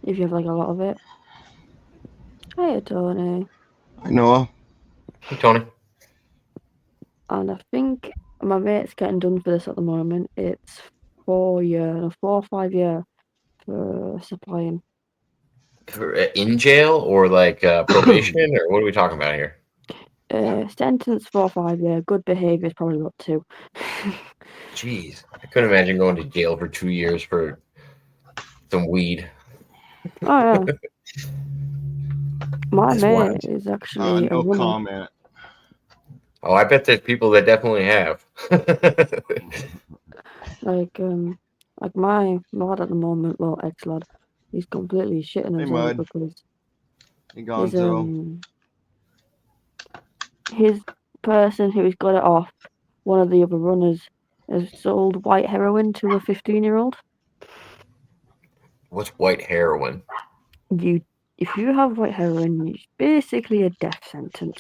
if you have like a lot of it. Hey, Tony. I know. Hey, Tony. And I think my mate's getting done for this at the moment. It's 4 year, no, 4 or 5 year for supplying. In jail or like probation, or what are we talking about here? Sentence 4 or 5 year. Good behaviour is probably about 2. Jeez, I couldn't imagine going to jail for 2 years for some weed. Oh yeah, my That's mate wild. is actually a No runner. comment. Oh, I bet there's people that definitely have. Like like my lad at the moment, well ex lad, he's completely shitting Hey, himself Mud. because Hey, his Gonzo. his person who's got it off, one of the other runners, has sold white heroin to a 15-year-old. What's white heroin? You, if you have white heroin, it's basically a death sentence.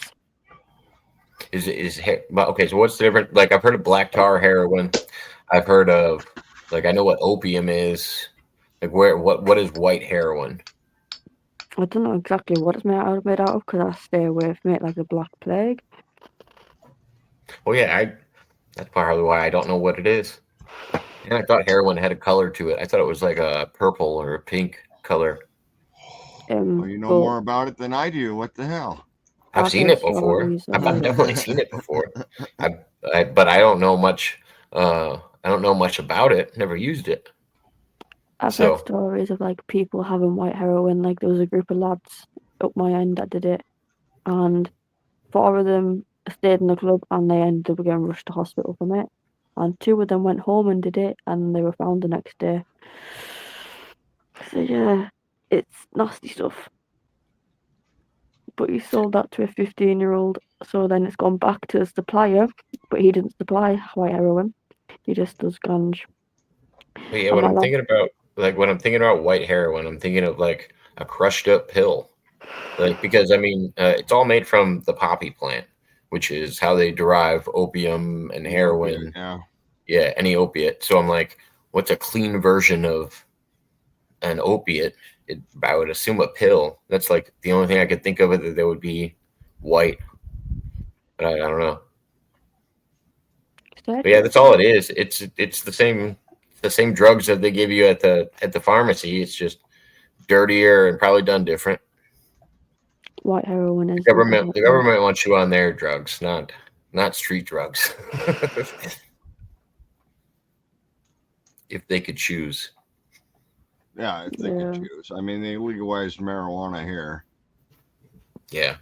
Well, okay? So what's the difference? Like I've heard of black tar heroin. I've heard of I know what opium is. Like what is white heroin? I don't know exactly what it's made out of because I stay away from it like the Black Plague. Well, yeah, that's probably why I don't know what it is. And I thought heroin had a color to it. I thought it was like a purple or a pink color. Well, you know But more about it than I do. What the hell? I've I've seen heard it before. stories of I've like definitely seen it before. I, but I don't know much. I don't know much about it. Never used it. I've heard So, stories of like people having white heroin. Like there was a group of lads up my end that did it, and 4 of them stayed in the club and they ended up getting rushed to hospital from it. And 2 of them went home and did it and they were found the next day. So yeah, it's nasty stuff. But he sold that to a 15-year-old, so then it's gone back to the supplier, but he didn't supply white heroin. He just does ganj. but yeah, And when my I'm lad, thinking about when I'm thinking about white heroin, I'm thinking of like a crushed up pill. Like because I mean, it's all made from the poppy plant, which is how they derive opium and The opiate, heroin. yeah. Yeah, any opiate. So I'm like, what's a clean version of an opiate? I would assume a pill. That's like the only thing I could think of that would be white. But I don't know. said, But yeah, that's all it is. It's the same drugs that they give you at the pharmacy. It's just dirtier and probably done different. white heroin The is the government better the one. government wants you on their drugs, not street drugs. If they could choose. Yeah, if they could Yeah. choose. I mean, they legalized marijuana here. Yeah.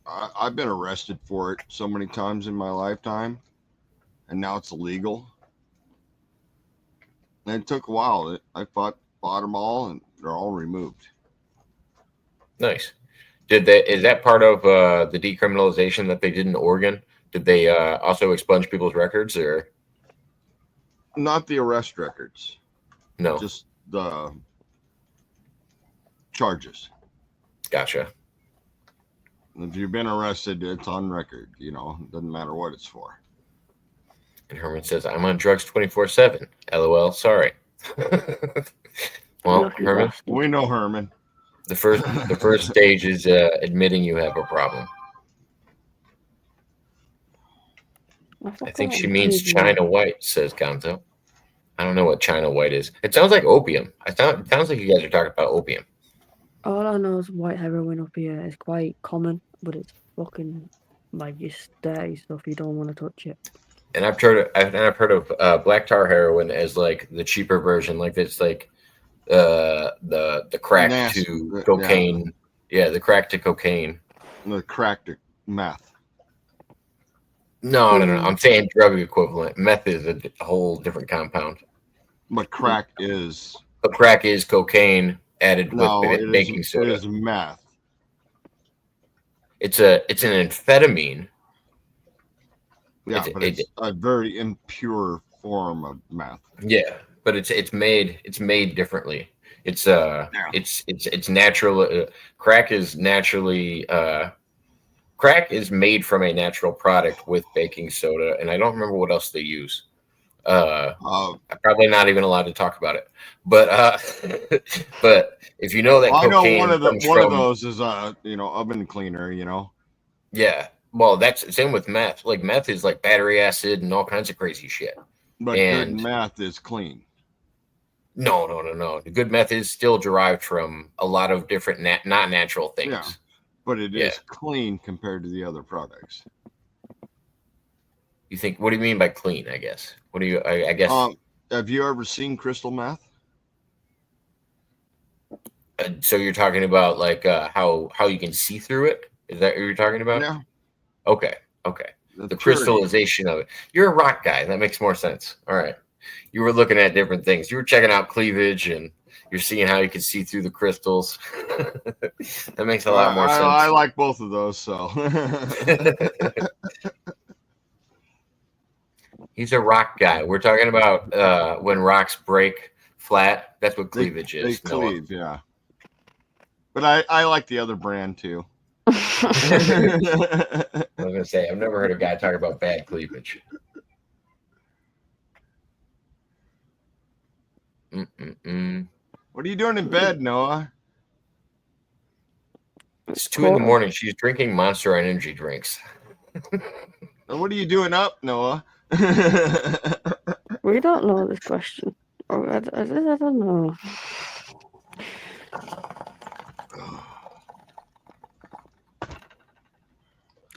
I've been arrested for it so many times in my lifetime, and now it's illegal. And it took a while. I fought them all, and they're all removed. Nice. Did they is that part of the decriminalization that they did in Oregon? Did they also expunge people's records or Not the arrest records, no? just the charges. Gotcha. If you've been arrested, it's on record. Doesn't matter what it's for. And Herman says, I'm on drugs 24/7. LOL, sorry. Well, Lucky Herman, We bastard. know Herman. the first stage is admitting you have a problem. I I forgot think what she my means TV. China White, says Gonzo. I don't know what China White is. It sounds like opium. It sounds like you guys are talking about opium. All I know is white heroin up here is quite common, but it's fucking like just dirty stuff. You don't want to touch it. And I've heard of black tar heroin as like the cheaper version. Like it's like the crack Nasty. to Yeah, cocaine. Yeah, the crack to cocaine. the cracked meth. No, no, no. Yeah, I'm saying drug equivalent. Meth is a whole different compound. But yeah. crack is But crack is cocaine added with no, it is baking it soda. is meth. It's an amphetamine. Yeah, but It it's a very impure form of meth. yeah, but it's made differently. Yeah. It's natural. Crack is naturally crack is made from a natural product with baking soda, and I don't remember what else they use. I'm probably not even allowed to talk about it. But but if you know that I know cocaine comes one of from those is oven cleaner. yeah, well that's same with meth. Like meth is like battery acid and all kinds of crazy shit. But good And meth is clean. no. The good meth is still derived from a lot of different not natural things. Yeah, but it Yeah. is clean compared to the other products. You think? What do you mean by clean? I guess. What do you? I guess. Have you ever seen crystal meth? So you're talking about like how you can see through it? Is that what you're talking about? Yeah. Okay. The crystallization of it. You're a rock guy. That makes more sense. All right. You were looking at different things. You were checking out cleavage and you're seeing how you can see through the crystals. That makes a lot more sense. I like both of those. So he's a rock guy. We're talking about when rocks break flat. That's what cleavage is. They cleave, yeah. But I like the other brand too. I was gonna say I've never heard a guy talk about bad cleavage. What are you doing in bed, Noah? It's 2 a.m. She's drinking Monster Energy drinks. What are you doing up, Noah? We don't know this question. I don't know.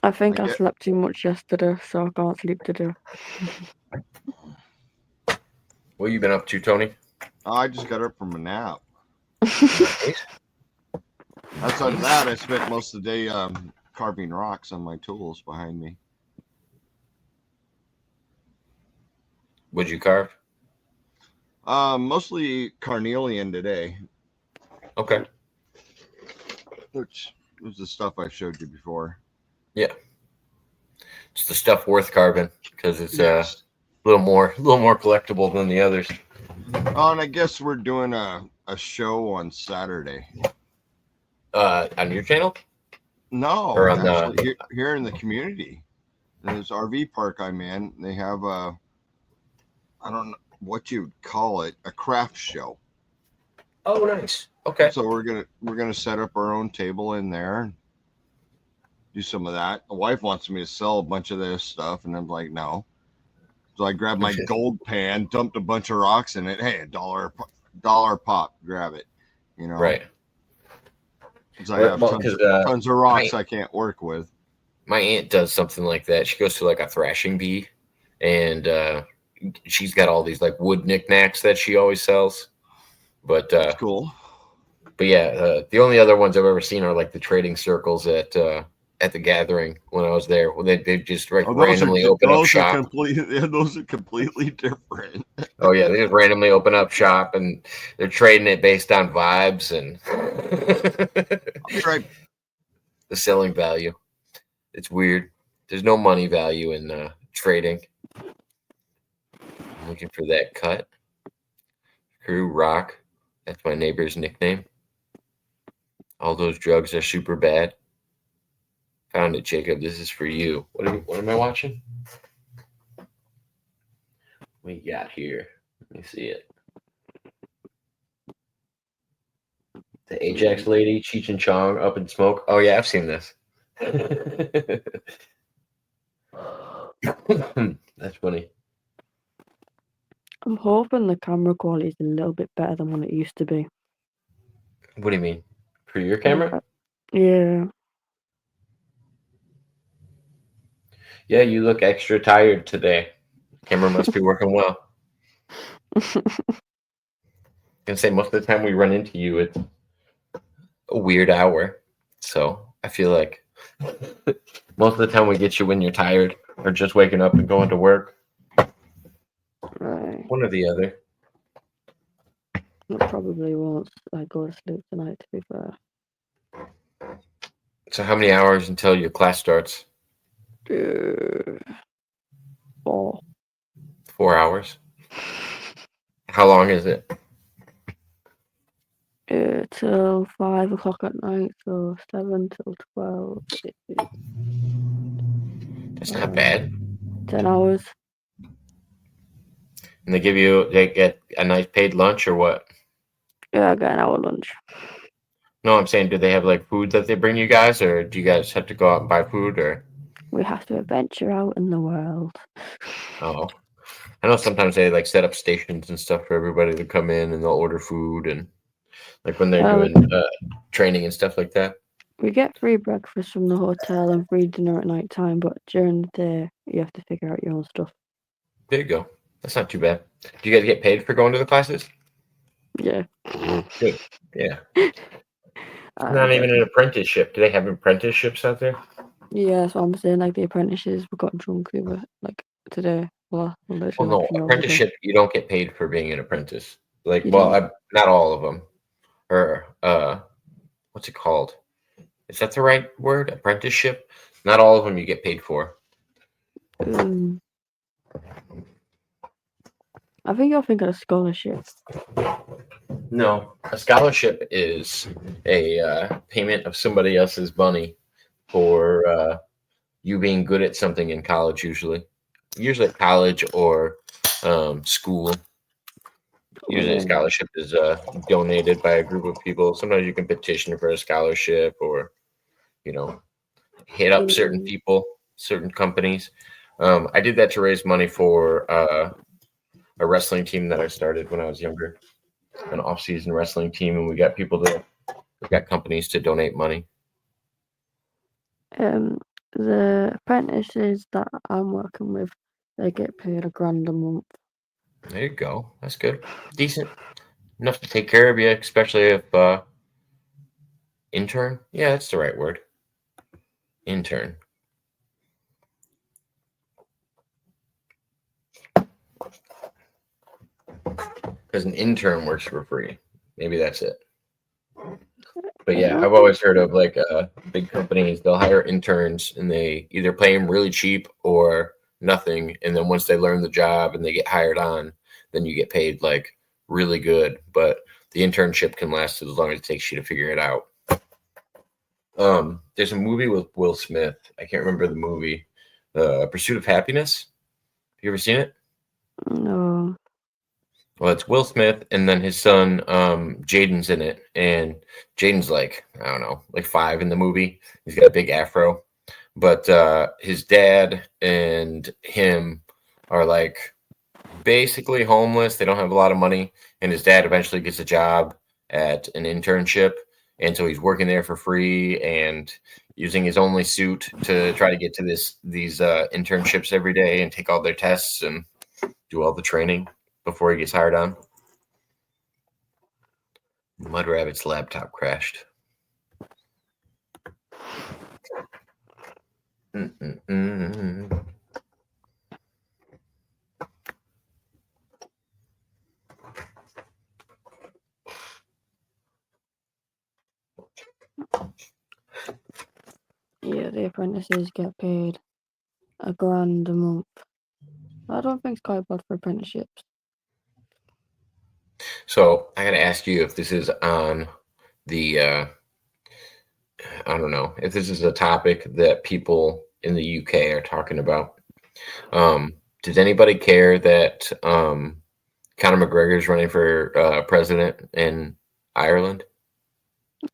I think I slept too much yesterday, so I can't sleep today. What have you been up to, Tony? I just got up from a nap. Outside of that, I spent most of the day carving rocks on my tools behind me. What'd you carve? Mostly carnelian today. Okay. Which was the stuff I showed you before. Yeah. It's the stuff worth carving because it's a little more collectible than the others. Oh, and I guess we're doing a show on Saturday. On your channel? No, or on actually here in the community. In this RV park I'm in, they have I don't know what you'd call it, a craft show. Oh, nice. Okay. So we're gonna set up our own table in there and do some of that. The wife wants me to sell a bunch of this stuff, and I'm like, no. So I grabbed my gold pan, dumped a bunch of rocks in it. Hey, $1 pop, grab it. Right. Because I have tons of rocks I can't work with. My aunt does something like that. She goes to like a thrashing bee, and she's got all these like wood knickknacks that she always sells. But that's cool. But yeah, the only other ones I've ever seen are like the trading circles at the gathering when I was there. When they just randomly open up shop. Those are completely different. Oh yeah, they just randomly open up shop and they're trading it based on vibes and the selling value. It's weird. There's no money value in trading. I'm looking for that cut. Crew Rock. That's my neighbor's nickname. All those drugs are super bad. Found it, Jacob. This is for you. What am I watching? We got here. Let me see it. The Ajax lady, Cheech and Chong, Up in Smoke. Oh yeah, I've seen this. That's funny. I'm hoping the camera quality is a little bit better than what it used to be. What do you mean? For your camera? Yeah. Yeah, you look extra tired today. Camera must be working well. I can say most of the time we run into you, it's a weird hour. So I feel like most of the time we get you when you're tired or just waking up and going to work. Right. One or the other. I probably won't go to sleep tonight, to be fair. So how many hours until your class starts? 4. 4 hours. How long is it? Till 5 o'clock at night, so 7 till 12. That's not bad. 10 hours. And they get a nice paid lunch or what? Yeah, I got an hour lunch. No, I'm saying, do they have like food that they bring you guys, or do you guys have to go out and buy food, or? We have to venture out in the world. Oh, I know sometimes they like set up stations and stuff for everybody to come in and they'll order food and like when they're doing training and stuff like that. We get free breakfast from the hotel and free dinner at night time, but during the day you have to figure out your own stuff. There you go. That's not too bad. Do you guys get paid for going to the classes? Yeah. Good. Yeah. Not even an apprenticeship. Do they have apprenticeships out there? Yeah, that's what I'm saying. Like the apprentices, we got drunk over like today. Well, No, apprenticeship. You don't get paid for being an apprentice. Like, You well, don't. not all of them. Or what's it called? Is that the right word? Apprenticeship? Not all of them you get paid for. I think you're thinking of scholarship. No, a scholarship is a payment of somebody else's money for you being good at something in college. Usually at college or school. Usually a scholarship is donated by a group of people. Sometimes you can petition for a scholarship or, hit up certain people, certain companies. I did that to raise money for a wrestling team that I started when I was younger, an off-season wrestling team, and we got companies to donate money. The apprentices that I'm working with, they get paid $1,000 a month. There you go. That's good. Decent. Enough to take care of you, especially if intern. Yeah, that's the right word. Intern. Because an intern works for free. Maybe that's it. But yeah, I've always heard of like big companies, they'll hire interns and they either pay them really cheap or nothing. And then once they learn the job and they get hired on, then you get paid like really good. But the internship can last as long as it takes you to figure it out. There's a movie with Will Smith. I can't remember the movie. Pursuit of Happiness. Have you ever seen it? No. Well, it's Will Smith and then his son, Jaden's in it. And Jaden's like, I don't know, like 5 in the movie. He's got a big afro. But his dad and him are like basically homeless. They don't have a lot of money. And his dad eventually gets a job at an internship. And so he's working there for free and using his only suit to try to get to these internships every day and take all their tests and do all the training before he gets hired on. Mud Rabbit's laptop crashed. Yeah, the apprentices get paid $1,000 a month. I don't think it's quite bad for apprenticeships. So I got to ask you if this is on the, I don't know, if this is a topic that people in the UK are talking about. Does anybody care that Conor McGregor is running for president in Ireland?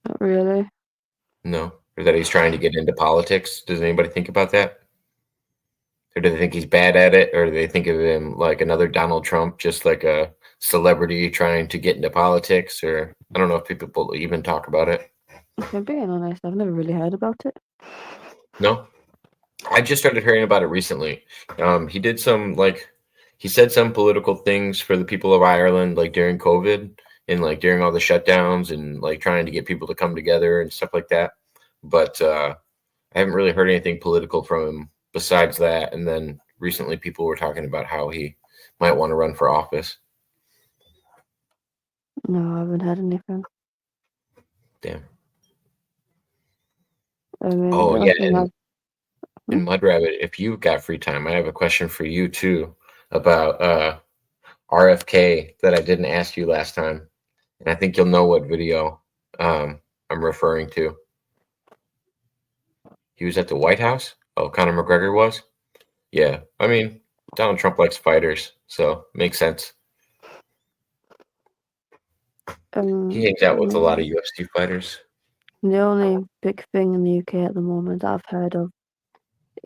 Not really. No. Or that he's trying to get into politics? Does anybody think about that? Or do they think he's bad at it? Or do they think of him like another Donald Trump, just like a celebrity trying to get into politics? Or I don't know if people even talk about it. If I'm being honest, I've never really heard about it. No? I just started hearing about it recently. He said some political things for the people of Ireland, like during COVID and like during all the shutdowns and like trying to get people to come together and stuff like that. But I haven't really heard anything political from him besides that. And then recently people were talking about how he might want to run for office. No, I haven't heard anything. Damn. I mean, oh, yeah. And Mud Rabbit, if you've got free time, I have a question for you too about RFK that I didn't ask you last time. And I think you'll know what video I'm referring to. He was at the White House? Oh, Conor McGregor was? Yeah. I mean, Donald Trump likes fighters, so makes sense. He hangs out with a lot of UFC fighters. The only big thing in the UK at the moment that I've heard of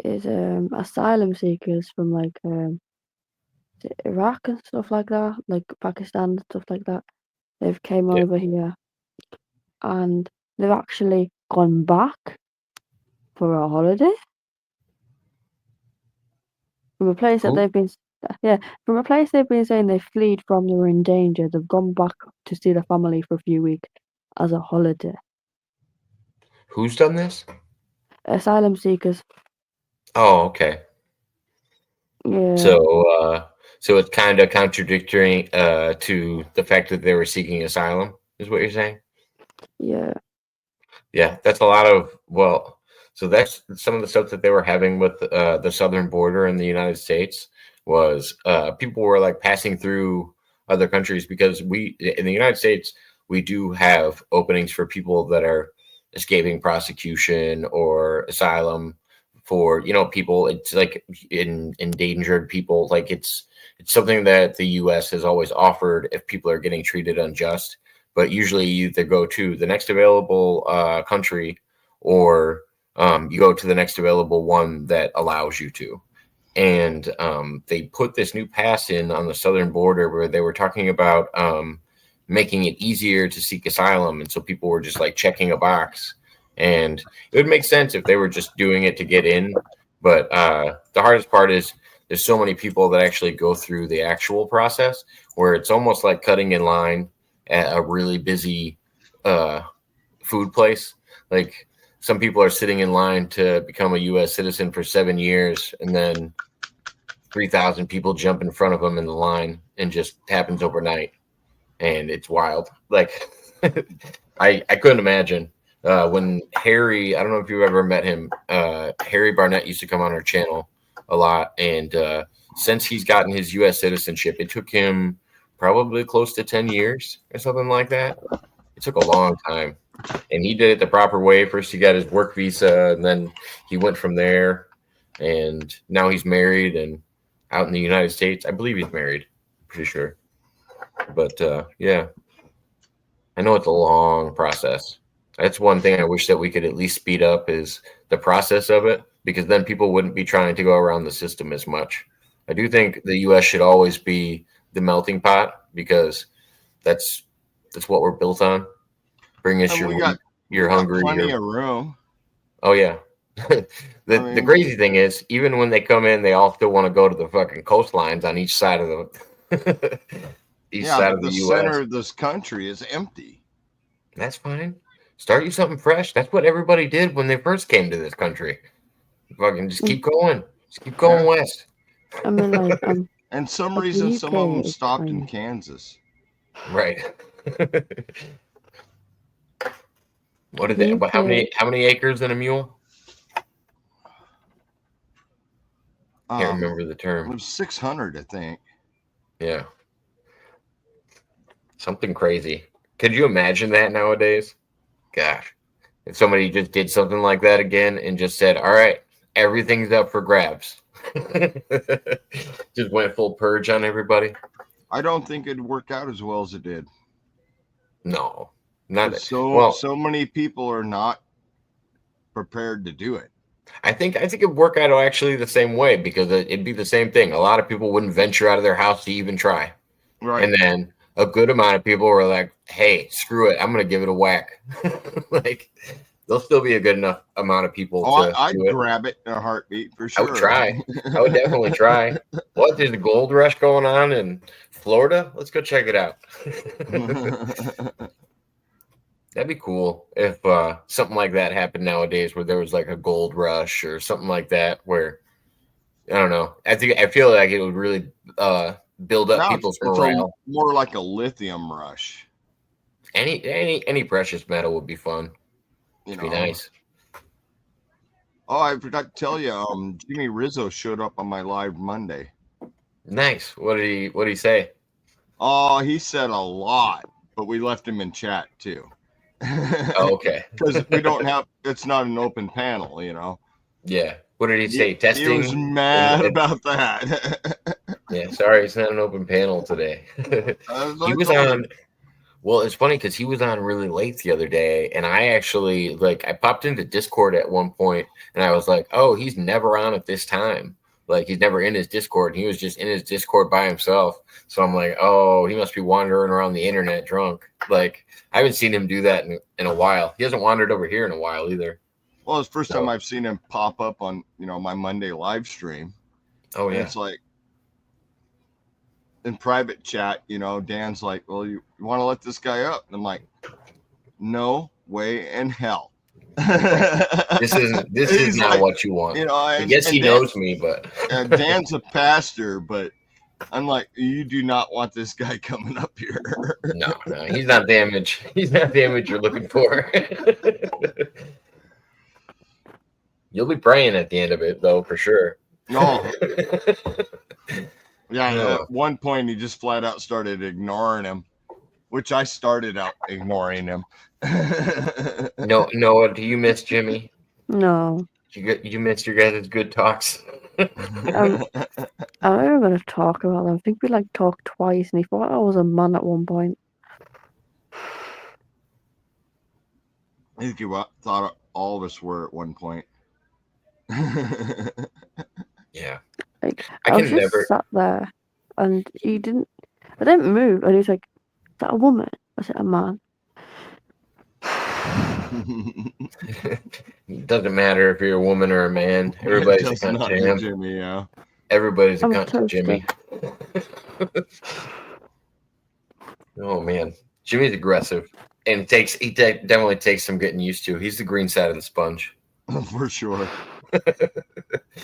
is asylum seekers from like Iraq and stuff like that, like Pakistan and stuff like that. They've came Yeah. over here and they've actually gone back for a holiday from a place that Who? they've been from a place they've been saying they fled from, they were in danger. They've gone back to see their family for a few weeks as a holiday. Who's done this? Asylum seekers. Oh, okay. Yeah. So it's kind of contradictory to the fact that they were seeking asylum, is what you're saying? Yeah. Yeah, that's a lot of, well, so that's some of the stuff that they were having with the southern border in the United States was people were like passing through other countries because we, in the United States, we do have openings for people that are escaping prosecution or asylum for, people, it's like endangered people. Like it's something that the US has always offered if people are getting treated unjust. But usually you either go to the next available country or you go to the next available one that allows you to. And they put this new pass in on the southern border where they were talking about making it easier to seek asylum. And so people were just like checking a box. And it would make sense if they were just doing it to get in. But the hardest part is there's so many people that actually go through the actual process where it's almost like cutting in line at a really busy food place. Like some people are sitting in line to become a U.S. citizen for 7 years, and then 3,000 people jump in front of them in the line, and just happens overnight, and it's wild. Like I couldn't imagine when Harry. I don't know if you've ever met him. Harry Barnett used to come on our channel a lot, and since he's gotten his U.S. citizenship, it took him probably close to 10 years or something like that. It took a long time. And he did it the proper way. First, he got his work visa, and then he went from there. And now he's married and out in the United States. I believe he's married, pretty sure. But yeah, I know it's a long process. That's one thing I wish that we could at least speed up is the process of it, because then people wouldn't be trying to go around the system as much. I do think the U.S. should always be the melting pot because that's what we're built on. Bring us your wheat, you're hungry. Plenty of room. Oh yeah. The crazy thing is, even when they come in, they all still want to go to the fucking coastlines on each side of the side of the U.S. Center of this country is empty. That's fine. Start you something fresh. That's what everybody did when they first came to this country. Fucking just keep going. Just keep going west. I mean, like, and some reason, some of them stopped in Kansas. Right. What is it? How many acres in a mule? Can't remember the term. It was 600, I think. Yeah. Something crazy. Could you imagine that nowadays? Gosh. If somebody just did something like that again and just said, all right, everything's up for grabs. Just went full purge on everybody. I don't think it'd work out as well as it did. No. Not so many people are not prepared to do it. I think it'd work out actually the same way because it'd be the same thing. A lot of people wouldn't venture out of their house to even try. Right. And then a good amount of people were like, hey, screw it. I'm going to give it a whack. Like, there'll still be a good enough amount of people I'd grab it in a heartbeat for sure. I would try. I would definitely try. What? There's a gold rush going on in Florida? Let's go check it out. That'd be cool if something like that happened nowadays where there was like a gold rush or something like that where, I don't know. I feel like it would really build up people's morale. More like a lithium rush. Any precious metal would be fun. It'd be nice. Oh, I forgot to tell you, Jimmy Rizzo showed up on my live Monday. Nice. What did he say? Oh, he said a lot, but we left him in chat too. Oh, okay. Because it's not an open panel, you know. Yeah. What did he say? He Testing? was mad about that. Yeah, sorry, it's not an open panel today. He was on. Well, it's funny because he was on really late the other day, and I actually I popped into Discord at one point, and I was like, "Oh, he's never on at this time. Like he's never in his Discord. He was just in his Discord by himself." So I'm like, "Oh, he must be wandering around the internet drunk." Like I haven't seen him do that in a while. He hasn't wandered over here in a while either. Well, it's the first time I've seen him pop up on my Monday live stream. Oh yeah, it's like in private chat, Dan's like, "Well, you want to let this guy up?" And I'm like, "No way in hell." This is not like, what you want. I guess he knows me, but Dan's a pastor, but I'm like, you do not want this guy coming up here. No, he's not damage. He's not damage you're looking for. You'll be praying at the end of it, though, for sure. No. Yeah, at one point he just flat out started ignoring him, which I started out ignoring him. No, Noah, do you miss Jimmy? No. You miss your guys' good talks? I'm never going to talk about them. I think we talked twice, and he thought I was a man at one point. I think you thought all of us were at one point. Yeah. I was just sat there, and I didn't move, and he was like, "Is that a woman?" I said, "A man." It doesn't matter if you're a woman or a man. Everybody's a cunt to him. Jimmy, yeah. Everybody's a cunt to Jimmy. Oh man, Jimmy's aggressive, and he definitely takes some getting used to. He's the green side of the sponge. For sure.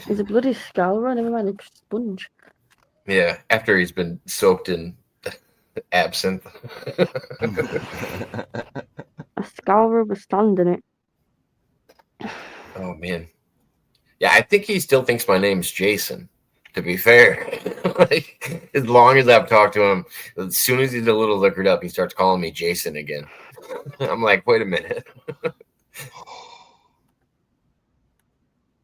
He's a bloody scourer, never mind a sponge. Yeah, after he's been soaked in absinthe. A scourer was standing it. Oh man. Yeah, I think he still thinks my name's Jason, to be fair. As long as I've talked to him, as soon as he's a little liquored up, he starts calling me Jason again. I'm like, wait a minute.